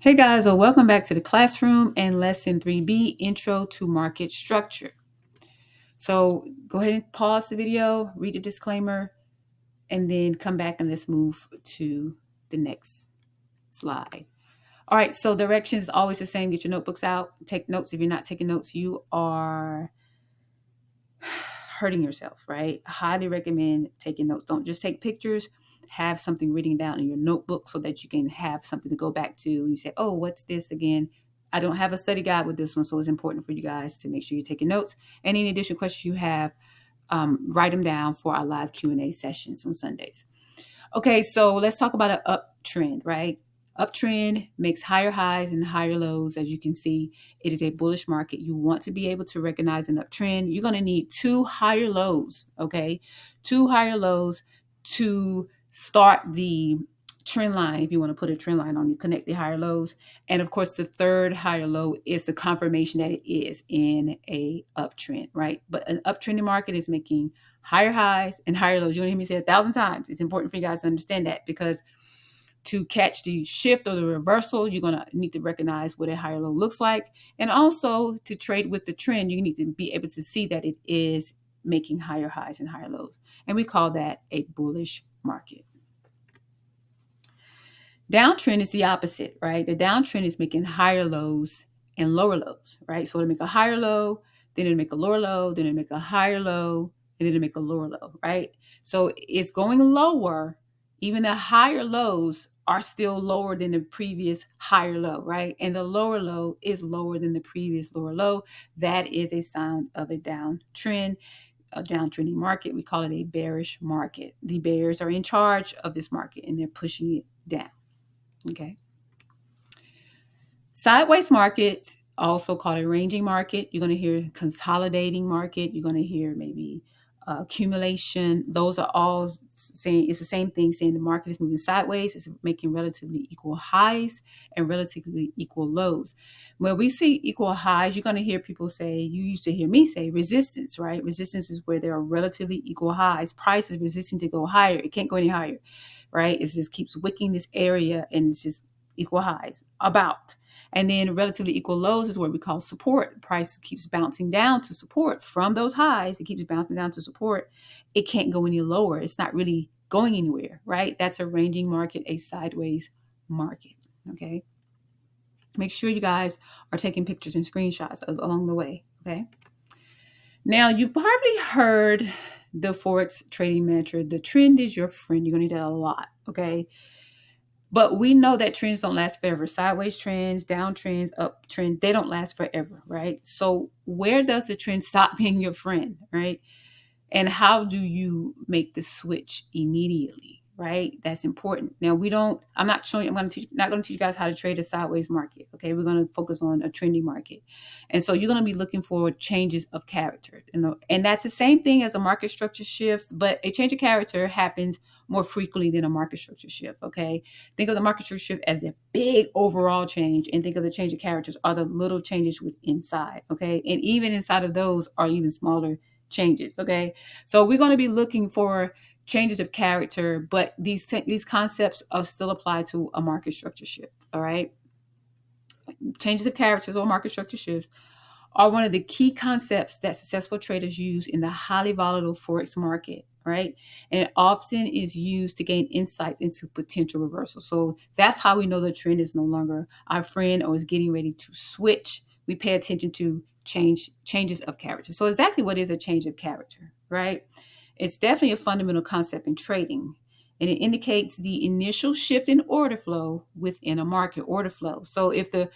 Hey guys, welcome back to the classroom and lesson 3B, Intro to Market Structure. So go ahead and pause the video, read the disclaimer, and then come back and let's move to the next slide. All right, so directions is always the same. Get your notebooks out, take notes. If you're not taking notes, you are hurting yourself, right? I highly recommend taking notes. Don't just take pictures. Have something written down in your notebook so that you can have something to go back to. You say, oh, what's this again? I don't have a study guide with this one, so it's important for you guys to make sure you're taking notes. And any additional questions you have, write them down for our live Q&A sessions on Sundays. Okay, so let's talk about an uptrend, right? Uptrend makes higher highs and higher lows. As you can see, it is a bullish market. You want to be able to recognize an uptrend. You're going to need two higher lows, okay? Two higher lows to start the trend line. If you want to put a trend line on, you connect the higher lows. And of course, the third higher low is the confirmation that it is in a uptrend, right? But an uptrending market is making higher highs and higher lows. You're going to hear me say 1,000 times. It's important for you guys to understand that, because to catch the shift or the reversal, you're going to need to recognize what a higher low looks like. And also to trade with the trend, you need to be able to see that it is making higher highs and higher lows. And we call that a bullish market. Downtrend is the opposite, right? The downtrend is making higher lows and lower lows, right? So it'll make a higher low, then it'll make a lower low, then it'll make a higher low, and then it'll make a lower low, right? So it's going lower. Even the higher lows are still lower than the previous higher low, right? And the lower low is lower than the previous lower low. That is a sign of a downtrend, a downtrending market. We call it a bearish market. The bears are in charge of this market and they're pushing it down. Okay. Sideways market, also called a ranging market. You're going to hear consolidating market. You're going to hear maybe accumulation. Those are all saying it's the same thing, saying the market is moving sideways. It's making relatively equal highs and relatively equal lows. When we see equal highs, you're going to hear people say, you used to hear me say resistance, right? Resistance is where there are relatively equal highs. Price is resisting to go higher. It can't go any higher, right? It just keeps wicking this area and it's just equal highs about. And then relatively equal lows is what we call support. Price keeps bouncing down to support from those highs. It keeps bouncing down to support. It can't go any lower. It's not really going anywhere, right? That's a ranging market, a sideways market, okay? Make sure you guys are taking pictures and screenshots along the way, okay? Now, you probably heard the Forex trading mantra, the trend is your friend. You're going to need that a lot, okay? But we know that trends don't last forever. Sideways trends, downtrends, uptrends, they don't last forever, right? So where does the trend stop being your friend, right? And how do you make the switch immediately, right? That's important. Now I'm not going to teach you guys how to trade a sideways market. Okay. We're going to focus on a trendy market. And so you're going to be looking for changes of character, and that's the same thing as a market structure shift, but a change of character happens more frequently than a market structure shift. Okay. Think of the market structure shift as the big overall change, and think of the change of characters are the little changes inside. Okay. And even inside of those are even smaller changes. Okay. So we're going to be looking for changes of character, but these concepts are still apply to a market structure shift. All right. Changes of characters or market structure shifts are one of the key concepts that successful traders use in the highly volatile Forex market, right? And it often is used to gain insights into potential reversal. So that's how we know the trend is no longer our friend or is getting ready to switch. We pay attention to changes of character. So exactly what is a change of character, right? It's definitely a fundamental concept in trading, and it indicates the initial shift in order flow within a market. Order flow. So if we're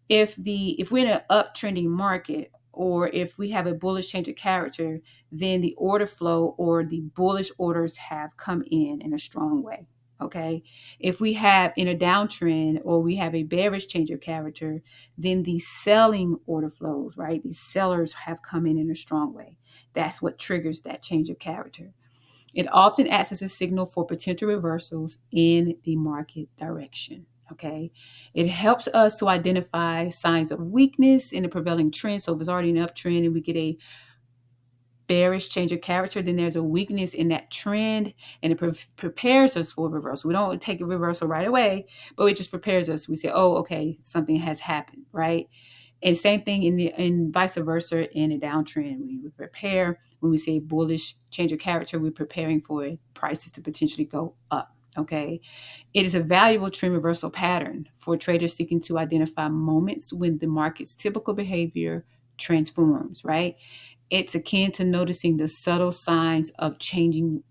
in an uptrending market, or if we have a bullish change of character, then the order flow or the bullish orders have come in a strong way. Okay. If we have in a downtrend or we have a bearish change of character, then the selling order flows, right? The sellers have come in a strong way. That's what triggers that change of character. It often acts as a signal for potential reversals in the market direction. Okay. It helps us to identify signs of weakness in the prevailing trend. So if it's already an uptrend and we get a bearish change of character, then there's a weakness in that trend, and it prepares us for a reversal. We don't take a reversal right away, but it just prepares us. We say, oh, okay, something has happened, right? And same thing in vice versa in a downtrend. We would prepare when we say bullish change of character, we're preparing for prices to potentially go up. Okay. It is a valuable trend reversal pattern for traders seeking to identify moments when the market's typical behavior transforms, right? It's akin to noticing the subtle signs of a changing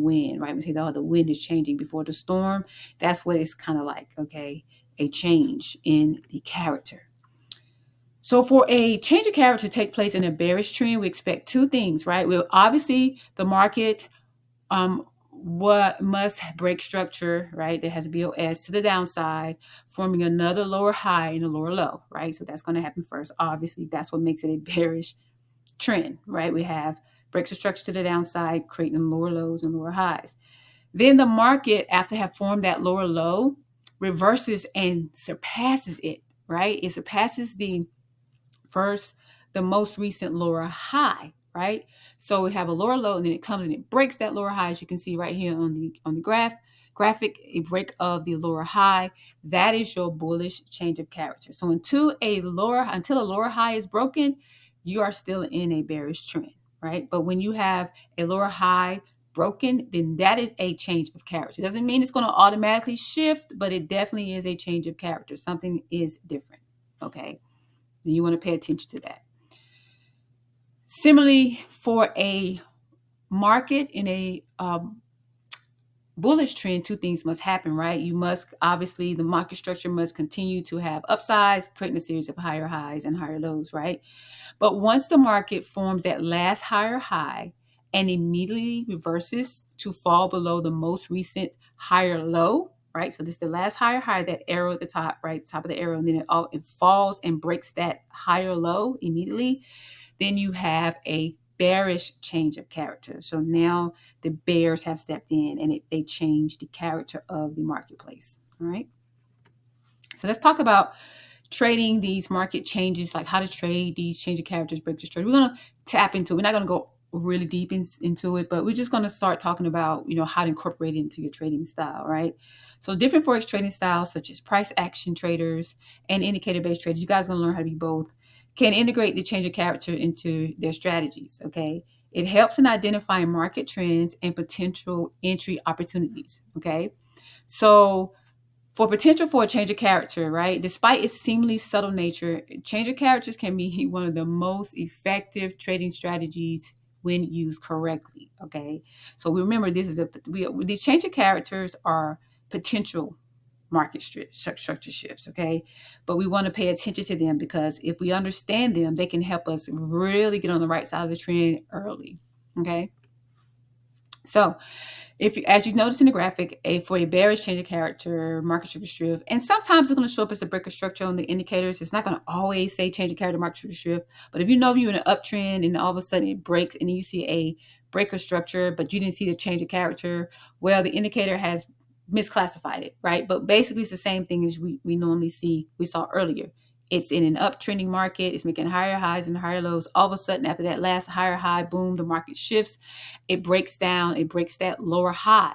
wind, right? We say, oh, the wind is changing before the storm. That's what it's kind of like, okay, a change in the character. So for a change of character to take place in a bearish trend, we expect two things, right? Well, obviously the market what must break structure, right? There has a BOS to the downside, forming another lower high and a lower low, right? So that's going to happen first. Obviously, that's what makes it a bearish trend, right? We have breaks the structure to the downside, creating lower lows and lower highs. Then the market, after have formed that lower low, reverses and surpasses it, right? It surpasses first the most recent lower high, right? So we have a lower low, and then it comes and it breaks that lower high, as you can see right here on the graphic, a break of the lower high. That is your bullish change of character. So until a lower high is broken, you are still in a bearish trend, right? But when you have a lower high broken, then that is a change of character. It doesn't mean it's going to automatically shift, but it definitely is a change of character. Something is different, okay? And you want to pay attention to that. Similarly, for a market in a bullish trend, two things must happen, right? You must, obviously, the market structure must continue to have upsides, creating a series of higher highs and higher lows, right? But once the market forms that last higher high and immediately reverses to fall below the most recent higher low, right? So this is the last higher high, that arrow at the top, right? Top of the arrow, and then it falls and breaks that higher low immediately. Then you have a bearish change of character. So now the bears have stepped in, and they change the character of the marketplace. All right. So let's talk about trading these market changes, like how to trade these change of characters, break the structure. We're going to tap into it. We're not going to go really deep into it, but we're just going to start talking about, how to incorporate it into your trading style, right? So different Forex trading styles, such as price action traders and indicator-based traders, you guys are going to learn how to be both, can integrate the change of character into their strategies, okay? It helps in identifying market trends and potential entry opportunities, okay? So for potential for a change of character, right? Despite its seemingly subtle nature, change of characters can be one of the most effective trading strategies when used correctly. Okay, so we remember these change of characters are potential market structure shifts. Okay, but we want to pay attention to them, because if we understand them, they can help us really get on the right side of the trend early. Okay, so as you notice in the graphic, for a bearish change of character, market structure shift, and sometimes it's going to show up as a breaker structure on the indicators. It's not going to always say change of character, market structure shift. But if you're in an uptrend and all of a sudden it breaks and you see a breaker structure, but you didn't see the change of character, well, the indicator has misclassified it, right? But basically, it's the same thing as we saw earlier. It's in an uptrending market. It's making higher highs and higher lows. All of a sudden, after that last higher high, boom, the market shifts. It breaks down. It breaks that lower high.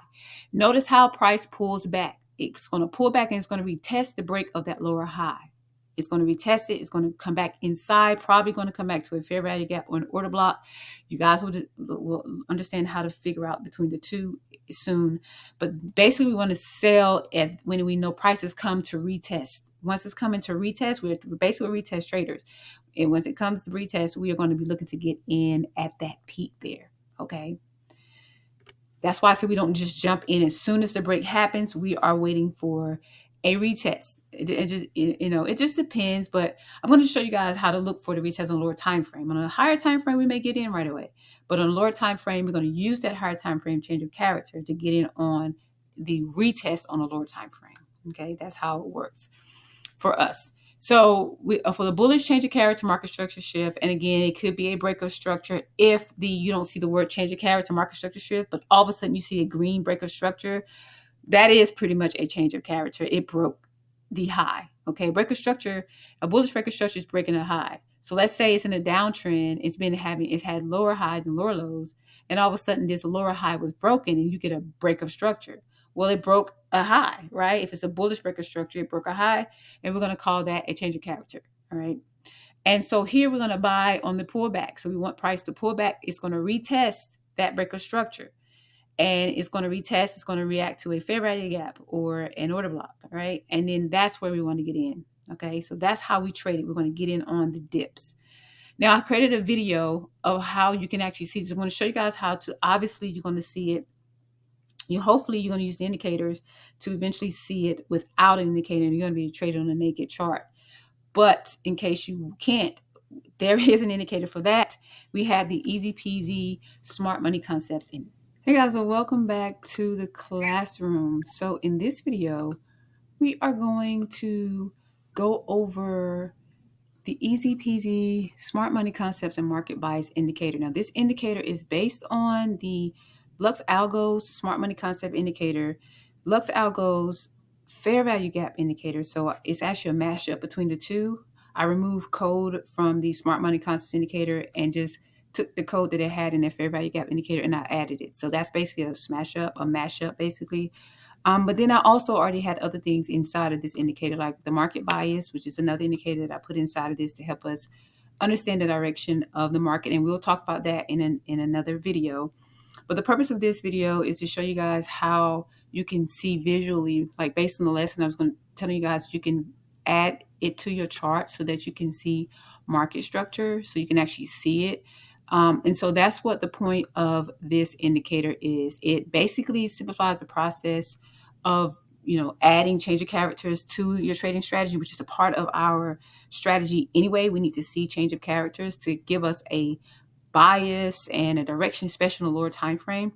Notice how price pulls back. It's going to pull back, and it's going to retest the break of that lower high. It's going to retest it. It's going to come back inside, probably going to come back to a fair value gap or an order block. You guys will understand how to figure out between the two soon. But basically, we want to sell when we know prices come to retest. Once it's coming to retest, we're basically retest traders. And once it comes to retest, we are going to be looking to get in at that peak there. Okay. That's why I said we don't just jump in as soon as the break happens. We are waiting for a retest. It just depends, but I'm going to show you guys how to look for the retest on a lower time frame. On a higher time frame, we may get in right away, but on a lower time frame, we're going to use that higher time frame change of character to get in on the retest on a lower time frame. Okay, that's how it works for us. So for the bullish change of character, market structure shift, and again, it could be a breaker structure if you don't see the word change of character, market structure shift, but all of a sudden you see a green breaker structure. That is pretty much a change of character. It broke the high. Okay, breaker structure, a bullish breaker structure is breaking a high. So let's say it's in a downtrend. It's had lower highs and lower lows, and all of a sudden this lower high was broken, and you get a break of structure. Well, it broke a high, right? If it's a bullish break of structure, it broke a high, and we're going to call that a change of character. All right. And so here we're going to buy on the pullback. So we want price to pull back. It's going to retest that break of structure, and it's going to retest. It's going to react to a fair value gap or an order block. All right. And then that's where we want to get in. Okay. So that's how we trade it. We're going to get in on the dips. Now I created a video of how you can actually see this. I'm going to show you guys how to, obviously you're going to see it. Hopefully you're going to use the indicators to eventually see it without an indicator, and you're going to be trading on a naked chart. But in case you can't, there is an indicator for that. We have the easy peasy smart money concepts in. Hey guys, well, welcome back to the classroom. So in this video, we are going to go over the easy peasy smart money concepts and market bias indicator. Now, this indicator is based on the Lux Algo's smart money concept indicator, Lux Algo's fair value gap indicator. So it's actually a mashup between the two. I removed code from the smart money concept indicator and just took the code that it had in their fair value gap indicator and I added it. So that's basically a mashup basically. But then I also already had other things inside of this indicator, like the market bias, which is another indicator that I put inside of this to help us understand the direction of the market. And we'll talk about that in another video. But the purpose of this video is to show you guys how you can see visually, like based on the lesson I was going to tell you guys, you can add it to your chart so that you can see market structure, so you can actually see it. And so that's what the point of this indicator is. It basically simplifies the process of adding change of characters to your trading strategy, which is a part of our strategy anyway. We need to see change of characters to give us a bias and a direction, especially in a lower time frame.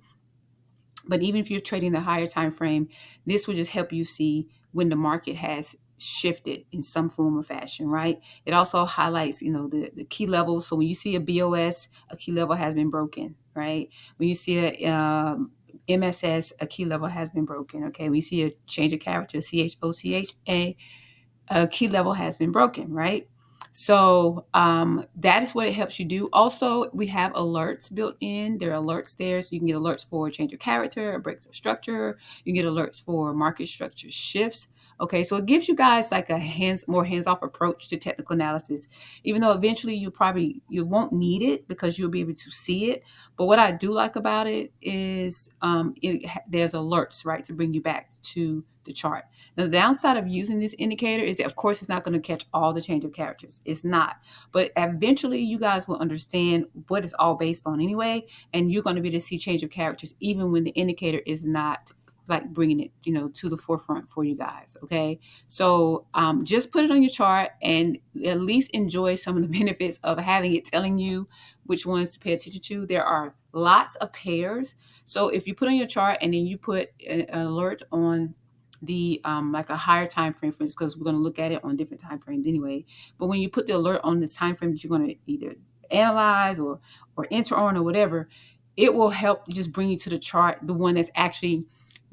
But even if you're trading the higher time frame, this will just help you see when the market has shifted in some form or fashion, right? It also highlights, the key levels. So when you see a BOS, a key level has been broken, right? When you see a MSS, a key level has been broken, okay? When you see a change of character, CHOCHA, a key level has been broken, right? So that is what it helps you do. Also, we have alerts built in. There are alerts there, so you can get alerts for change of character, breaks of structure. You can get alerts for market structure shifts. Okay, so it gives you guys like a more hands-off approach to technical analysis, even though eventually you won't need it because you'll be able to see it. But what I do like about it is there's alerts, right, to bring you back to the chart. Now, the downside of using this indicator is that, of course, it's not going to catch all the change of characters. It's not. But eventually, you guys will understand what it's all based on anyway, and you're going to be able to see change of characters even when the indicator is not like bringing it, to the forefront for you guys. Okay. So just put it on your chart and at least enjoy some of the benefits of having it telling you which ones to pay attention to. There are lots of pairs. So if you put on your chart and then you put an alert on the like a higher time frame, for instance, because we're going to look at it on different time frames anyway. But when you put the alert on this time frame that you're going to either analyze or enter on or whatever, it will help just bring you to the chart, the one that's actually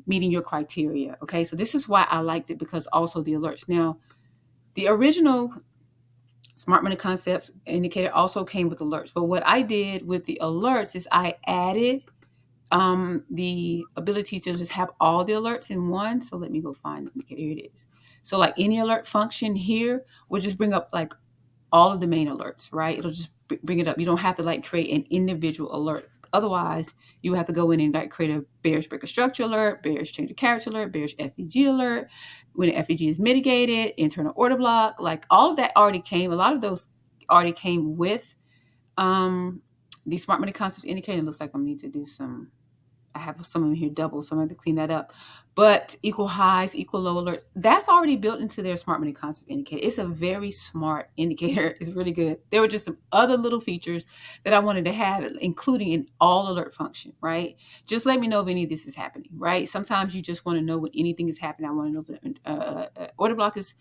meeting your criteria. Okay, so this is why I liked it, because also the alerts. Now, the original Smart Money Concepts indicator also came with alerts, but what I did with the alerts is I added the ability to just have all the alerts in one. So let me go find the indicator. Here it is. So like any alert function here will just bring up like all of the main alerts, right? It'll just bring it up. You don't have to like create an individual alert. Otherwise, you have to go in and like create a bearish break of structure alert, bearish change of character alert, bearish FEG alert. When the FEG is mitigated, internal order block, like all of that already came. A lot of those already came with the Smart Money Concepts indicator. It looks like I need to do some. I have some of them here double, so I'm going to clean that up. But equal highs, equal low alert, that's already built into their Smart Money Concept indicator. It's a very smart indicator. It's really good. There were just some other little features that I wanted to have, including an all alert function, right? Just let me know if any of this is happening, right? Sometimes you just want to know when anything is happening. I want to know if order block is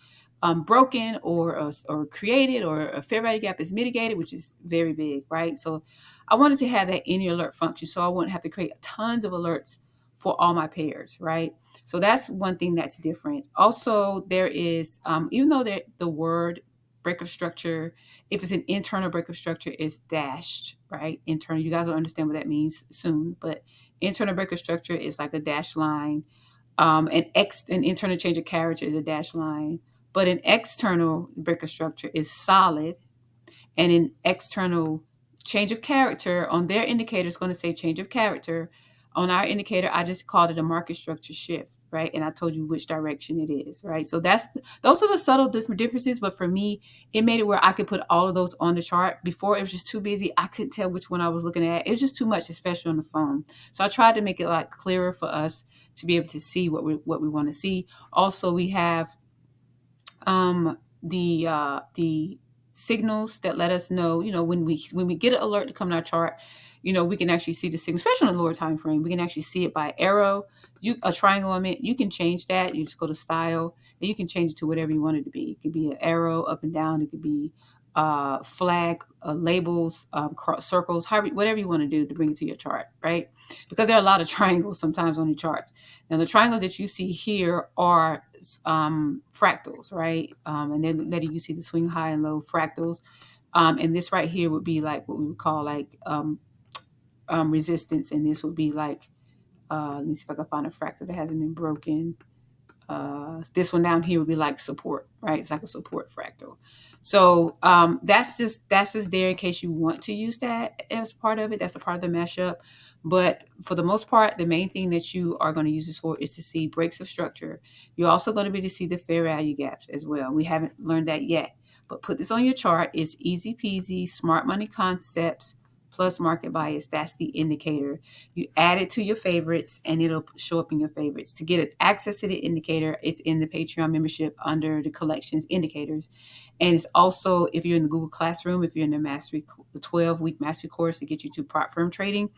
broken or created, or a fair value gap is mitigated, which is very big, right? So I wanted to have that any alert function, so I wouldn't have to create tons of alerts for all my pairs, right? So that's one thing that's different. Also, there is, even though the word break of structure. If it's an internal break of structure, it's dashed, right? Internal, you guys will understand what that means soon, but internal break of structure is like a dashed line. An internal change of character is a dashed line, but an external break of structure is solid, and an external change of character on their indicator is going to say change of character. On our indicator, I just called it a market structure shift, right? And I told you which direction it is, right? So those are the subtle different differences. But for me, it made it where I could put all of those on the chart. Before, it was just too busy. I couldn't tell which one I was looking at. It was just too much, especially on the phone. So I tried to make it a lot clearer for us to be able to see what we want to see. Also, we have the signals that let us know, when we get an alert to come in our chart, we can actually see the signal, especially on the lower time frame. We can actually see it by arrow, a triangle. I mean, you can change that. You just go to style, and you can change it to whatever you want it to be. It could be an arrow up and down. It could be flag, labels, circles, whatever you want to do to bring it to your chart, right? Because there are a lot of triangles sometimes on your chart. Now, the triangles that you see here are fractals, right? And then letting you see the swing high and low fractals. And this right here would be like what we would call like resistance. And this would be like, let me see if I can find a fractal that hasn't been broken. This one down here would be like support, right? It's like a support fractal. So that's just there in case you want to use that as part of it. That's a part of the mashup. But for the most part, the main thing that you are going to use this for is to see breaks of structure. You're also going to be able to see the fair value gaps as well. We haven't learned that yet, but put this on your chart. It's easy peasy, smart money concepts plus market bias. That's the indicator. You add it to your favorites and it'll show up in your favorites. To get access to the indicator, it's in the Patreon membership under the collections indicators. And it's also, if you're in the Google Classroom, if you're in the 12-week mastery course to get you to prop firm trading,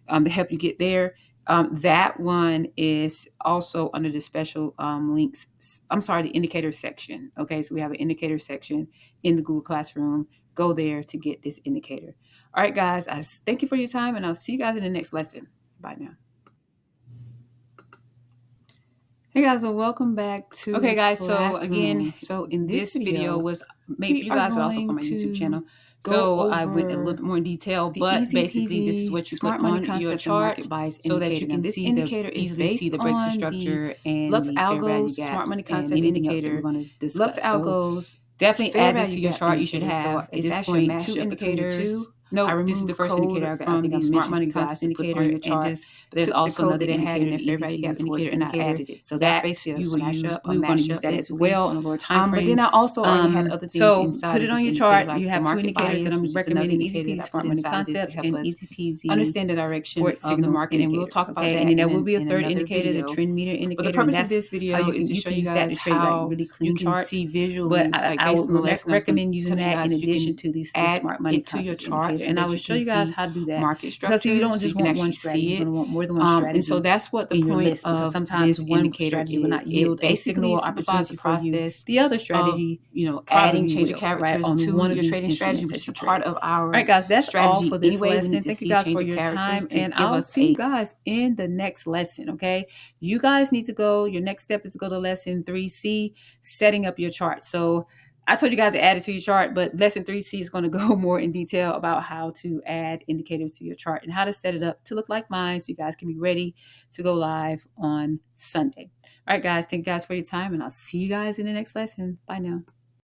to help you get there. That one is also under the special links. I'm sorry, the indicator section. Okay, so we have an indicator section in the Google Classroom. Go there to get this indicator. All right, guys, I thank you for your time, and I'll see you guys in the next lesson. Bye now. Hey guys, well, welcome back to Okay guys, Classroom. so again, so in this video was maybe you guys were also from my YouTube channel. So I went a little bit more in detail, but basically this is what you put on your chart so that you can see easily see the breaks of structure and Lux Algo's smart money concept indicator. We're going to discuss. Lux Algo's definitely add this to your chart. You should have at this point 2 indicators. No, this is the first indicator from the smart money concept indicator on your chart. But there's also another indicator, fair value gap indicator, and I added it. So that's basically you will use. We were going to use that as well on a lower time frame. But then I also already had other things inside. Put it on your chart. You have 2 indicators that I'm recommending: easy peasy, smart money concept, and easy peasy understand the direction of the market. And we'll talk about that. And then there will be a third indicator, the trend meter indicator. But the purpose of this video is to show you guys how really clean charts. See visually. But I would recommend using that in addition to these smart money to your chart. And I will show you guys how to do that. Market structure. Because you don't just want one strategy. You're going to want more than one strategy. And so that's what the point of sometimes one strategy will not yield a signal or opportunity process. The other strategy, adding change of characters to one of your trading strategies, which is part of our. All right, guys, that's all for this lesson. Thank you guys for your time, and I'll see you guys in the next lesson. Okay, you guys need to go. Your next step is to go to lesson 3C, setting up your chart. So I told you guys to add it to your chart, but lesson 3C is going to go more in detail about how to add indicators to your chart and how to set it up to look like mine so you guys can be ready to go live on Sunday. All right, guys, thank you guys for your time, and I'll see you guys in the next lesson. Bye now.